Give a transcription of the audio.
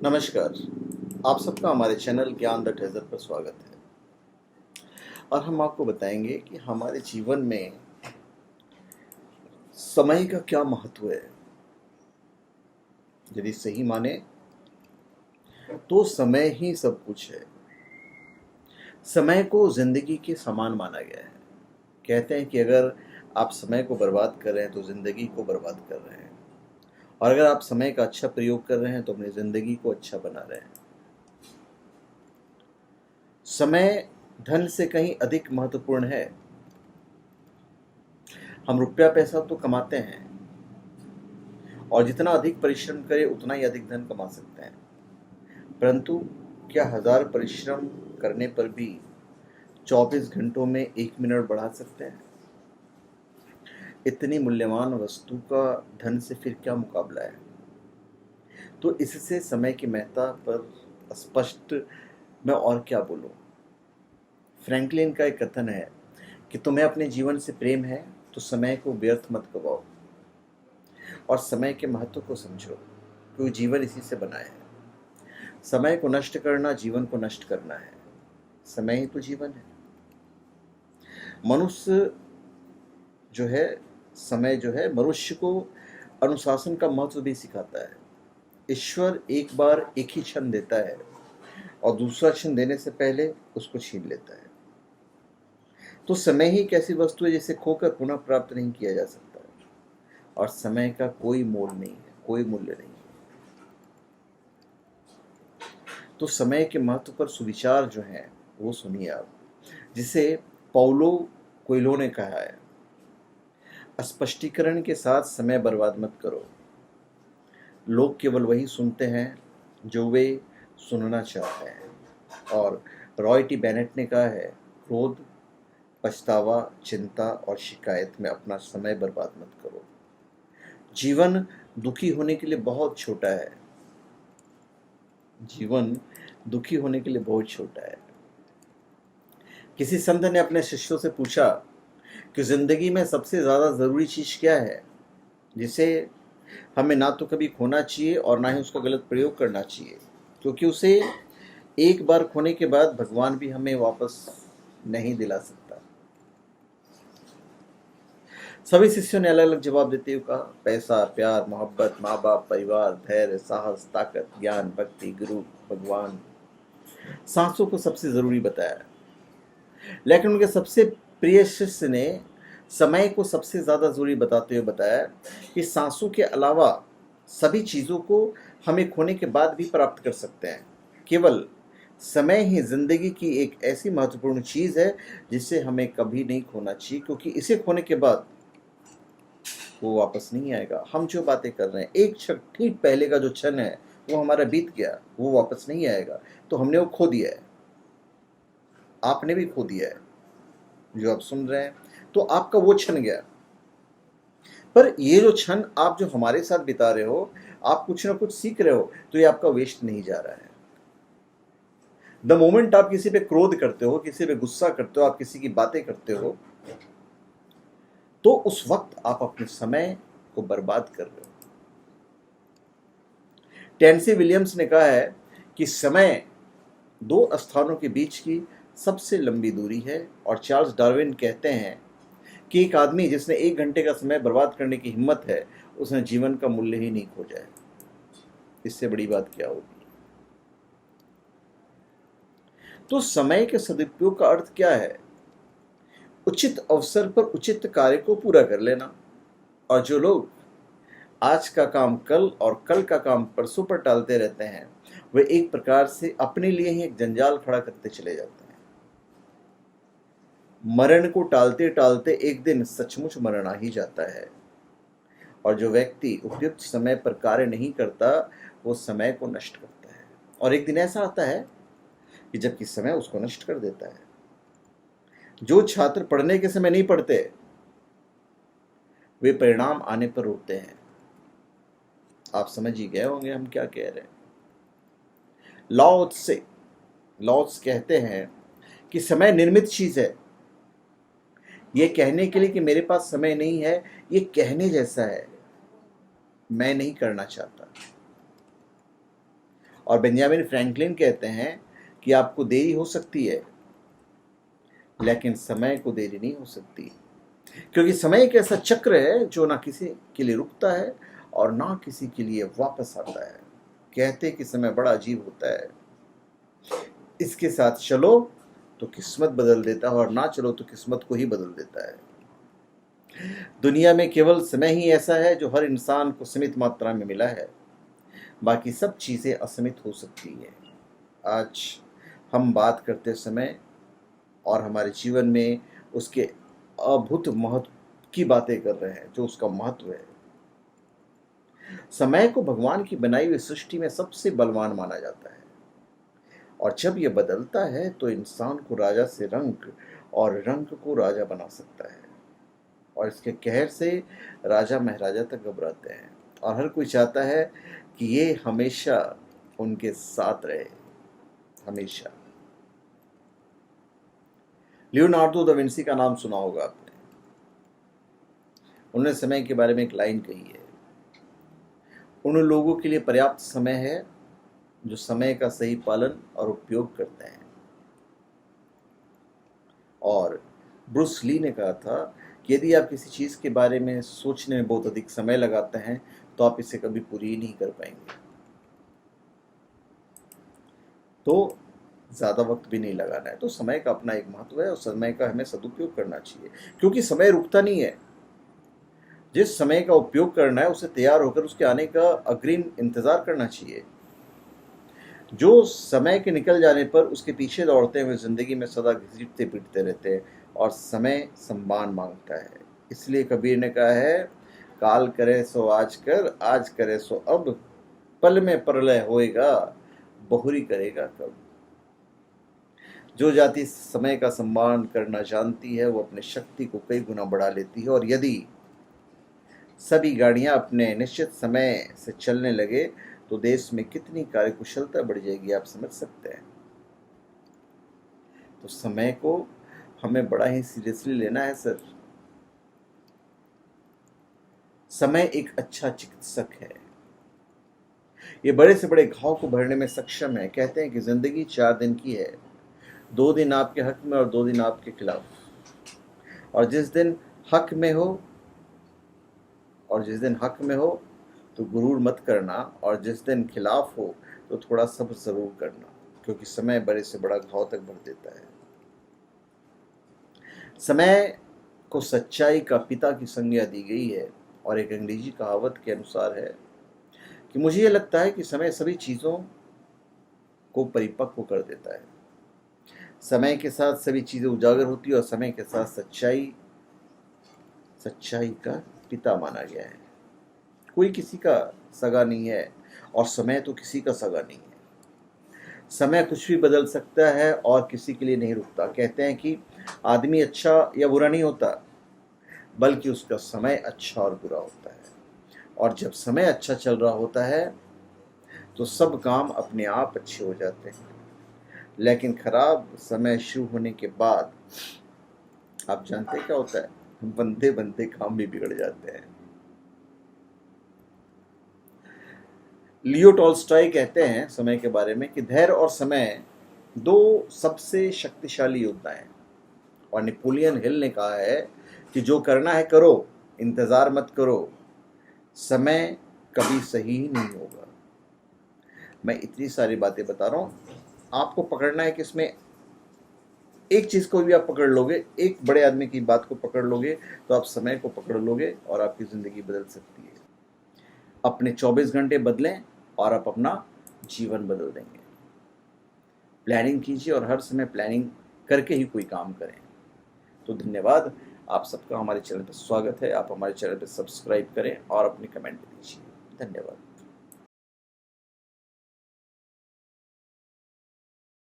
नमस्कार। आप सबका हमारे चैनल ज्ञान द ट्रेजर पर स्वागत है। और हम आपको बताएंगे कि हमारे जीवन में समय का क्या महत्व है। यदि सही माने तो समय ही सब कुछ है। समय को जिंदगी के समान माना गया है। कहते हैं कि अगर आप समय को बर्बाद कर रहे हैं तो जिंदगी को बर्बाद कर रहे हैं, और अगर आप समय का अच्छा प्रयोग कर रहे हैं तो अपनी जिंदगी को अच्छा बना रहे हैं। समय धन से कहीं अधिक महत्वपूर्ण है। हम रुपया पैसा तो कमाते हैं, और जितना अधिक परिश्रम करें उतना ही अधिक धन कमा सकते हैं, परंतु क्या 1000 परिश्रम करने पर भी 24 घंटों में 1 मिनट बढ़ा सकते हैं? इतनी मूल्यवान वस्तु का धन से फिर क्या मुकाबला है। तो इससे समय की महत्ता पर स्पष्ट मैं और क्या बोलूं। फ्रैंकलिन का एक कथन है कि तुम्हें अपने जीवन से प्रेम है तो समय को व्यर्थ मत गवाओ और समय के महत्व को समझो, क्योंकि जीवन इसी से बना है। समय को नष्ट करना जीवन को नष्ट करना है। समय ही तो जीवन है। मनुष्य जो है, समय जो है मनुष्य को अनुशासन का महत्व भी सिखाता है। ईश्वर एक बार एक ही क्षण देता है और दूसरा क्षण देने से पहले उसको छीन लेता है। तो समय ही एक ऐसी वस्तु है जिसे खोकर पुनः प्राप्त नहीं किया जा सकता है, और समय का कोई मोल नहीं है, कोई मूल्य नहीं है। तो समय के महत्व पर सुविचार जो है वो सुनिए आप, जिसे पाउलो कोएल्हो ने कहा है। स्पष्टीकरण के साथ समय बर्बाद मत करो। लोग केवल वही सुनते हैं जो वे सुनना चाहते हैं। और रॉय टी बेनेट ने कहा है, क्रोध, पछतावा, चिंता और शिकायत में अपना समय बर्बाद मत करो। जीवन दुखी होने के लिए बहुत छोटा है। जीवन दुखी होने के लिए बहुत छोटा है। किसी संत ने अपने शिष्यों से पूछा कि जिंदगी में सबसे ज्यादा जरूरी चीज क्या है, जिसे हमें ना तो कभी खोना चाहिए और ना ही उसका गलत प्रयोग करना चाहिए, क्योंकि उसे एक बार खोने के बाद भगवान भी हमें वापस नहीं दिला सकता। सभी शिष्यों ने अलग अलग जवाब देते हुए कहा, पैसा, प्यार, मोहब्बत, माँ बाप, परिवार, धैर्य, साहस, ताकत, ज्ञान, भक्ति, गुरु, भगवान। सांसों को सबसे जरूरी बताया, लेकिन उनके सबसे प्रिय शिष्य ने समय को सबसे ज्यादा जरूरी बताते हुए बताया कि सांसों के अलावा सभी चीजों को हमें खोने के बाद भी प्राप्त कर सकते हैं। केवल समय ही जिंदगी की एक ऐसी महत्वपूर्ण चीज है जिसे हमें कभी नहीं खोना चाहिए, क्योंकि इसे खोने के बाद वो वापस नहीं आएगा। हम जो बातें कर रहे हैं, एक क्षण ठीक पहले का जो क्षण है वो हमारा बीत गया, वो वापस नहीं आएगा। तो हमने वो खो दिया है, आपने भी खो दिया है जो आप सुन रहे हैं। तो आपका वो क्षण गया, पर ये जो क्षण आप जो हमारे साथ बिता रहे हो, आप कुछ ना कुछ सीख रहे हो, तो ये आपका वेस्ट नहीं जा रहा है। द मोमेंट आप किसी पे क्रोध करते हो, किसी पे गुस्सा करते हो, आप किसी की बातें करते हो, तो उस वक्त आप अपने समय को बर्बाद कर रहे हो। टेंसी विलियम्स ने कहा है कि समय दो स्थानों के बीच की सबसे लंबी दूरी है, और चार्ल्स डार्विन कहते हैं कि एक आदमी जिसने 1 घंटे का समय बर्बाद करने की हिम्मत है, उसने जीवन का मूल्य ही नहीं खोजा है। इससे बड़ी बात क्या होगी। तो समय के सदुपयोग का अर्थ क्या है? उचित अवसर पर उचित कार्य को पूरा कर लेना। और जो लोग आज का काम कल और कल का काम परसों पर टालते रहते हैं, वे एक प्रकार से अपने लिए ही एक जंजाल खड़ा करते चले जाते हैं। मरण को टालते टालते एक दिन सचमुच मरण आ ही जाता है। और जो व्यक्ति उपयुक्त समय पर कार्य नहीं करता, वो समय को नष्ट करता है। और एक दिन ऐसा आता है कि जबकि समय उसको नष्ट कर देता है। जो छात्र पढ़ने के समय नहीं पढ़ते, वे परिणाम आने पर रोते हैं। आप समझ ही गए होंगे हम क्या कह रहे हैं। लॉस कहते हैं कि समय निर्मित चीज है। ये कहने के लिए कि मेरे पास समय नहीं है, ये कहने जैसा है, मैं नहीं करना चाहता। और बेंजामिन फ्रैंकलिन कहते हैं कि आपको देरी हो सकती है, लेकिन समय को देरी नहीं हो सकती, क्योंकि समय एक ऐसा चक्र है जो ना किसी के लिए रुकता है और ना किसी के लिए वापस आता है। कहते कि समय बड़ा अजीब होता है, इसके साथ चलो तो किस्मत बदल देता है और ना चलो तो किस्मत को ही बदल देता है। दुनिया में केवल समय ही ऐसा है जो हर इंसान को सीमित मात्रा में मिला है, बाकी सब चीज़ें असीमित हो सकती है। आज हम बात करते समय और हमारे जीवन में उसके अभूत महत्व की बातें कर रहे हैं, जो उसका महत्व है। समय को भगवान की बनाई हुई सृष्टि में सबसे बलवान माना जाता है, और जब यह बदलता है तो इंसान को राजा से रंक और रंक को राजा बना सकता है, और इसके कहर से राजा महाराजा तक घबराते हैं, और हर कोई चाहता है कि ये हमेशा उनके साथ रहे, हमेशा। लियोनार्डो दा विंसी का नाम सुना होगा आपने। उन्होंने समय के बारे में एक लाइन कही है, उन लोगों के लिए पर्याप्त समय है जो समय का सही पालन और उपयोग करते हैं। और ब्रूस ली ने कहा था कि यदि आप किसी चीज़ के बारे में सोचने में बहुत अधिक समय लगाते हैं तो आप इसे कभी पूरी ही नहीं कर पाएंगे। तो ज़्यादा वक्त भी नहीं लगाना है। तो समय का अपना एक महत्व है और समय का हमें सदुपयोग करना चाहिए, क्योंकि समय रुकता नहीं है। जिस समय का उपयोग करना है उसे तैयार होकर उसके आने का अग्रिम इंतज़ार करना चाहिए। जो समय के निकल जाने पर उसके पीछे दौड़ते हुए ज़िंदगी में सदा घसीटते पीटते रहते हैं, और समय सम्मान मांगता है। इसलिए कबीर ने कहा है, काल करे सो आज कर, आज करे सो अब, पल में प्रलय होएगा, बहुरी करेगा कब। जो जाति समय का सम्मान करना जानती है वो अपने शक्ति को कई गुना बढ़ा लेती है, और यदि सभी गाड़ियां अपने निश्चित समय से चलने लगे तो देश में कितनी कार्यकुशलता बढ़ जाएगी, आप समझ सकते हैं। तो समय को हमें बड़ा ही सीरियसली लेना है सर। समय एक अच्छा चिकित्सक है, ये बड़े से बड़े घाव को भरने में सक्षम है। कहते हैं कि जिंदगी 4 दिन की है, 2 दिन आपके हक में और 2 दिन आपके खिलाफ। और जिस दिन हक में हो तो गुरूर मत करना, और जिस दिन खिलाफ हो तो थोड़ा सब्र जरूर करना, क्योंकि समय बड़े से बड़ा घाव तक भर देता है। समय को सच्चाई का पिता की संज्ञा दी गई है, और एक अंग्रेजी कहावत के अनुसार है कि मुझे यह लगता है कि समय सभी चीज़ों को परिपक्व कर देता है। समय के साथ सभी चीज़ें उजागर होती है, और समय के साथ सच्चाई का पिता माना गया है। कोई किसी का सगा नहीं है, और समय तो किसी का सगा नहीं है। समय कुछ भी बदल सकता है और किसी के लिए नहीं रुकता। कहते हैं कि आदमी अच्छा या बुरा नहीं होता, बल्कि उसका समय अच्छा और बुरा होता है। और जब समय अच्छा चल रहा होता है तो सब काम अपने आप अच्छे हो जाते हैं, लेकिन खराब समय शुरू होने के बाद आप जानते क्या होता है, बनते बनते काम भी बिगड़ जाते हैं। लियो टॉल्स्टॉय कहते हैं समय के बारे में कि धैर्य और समय 2 सबसे शक्तिशाली योद्धा हैं। और नेपोलियन हिल ने कहा है कि जो करना है करो, इंतज़ार मत करो, समय कभी सही ही नहीं होगा। मैं इतनी सारी बातें बता रहा हूँ, आपको पकड़ना है कि इसमें एक चीज़ को भी आप पकड़ लोगे, एक बड़े आदमी की बात को पकड़ लोगे तो आप समय को पकड़ लोगे और आपकी ज़िंदगी बदल सकती है। अपने 24 घंटे बदलें और आप अपना जीवन बदल देंगे। प्लानिंग कीजिए और हर समय प्लानिंग करके ही कोई काम करें। तो धन्यवाद, आप सबका हमारे चैनल पर स्वागत है। आप हमारे चैनल पर सब्सक्राइब करें और अपने कमेंट दीजिए। धन्यवाद।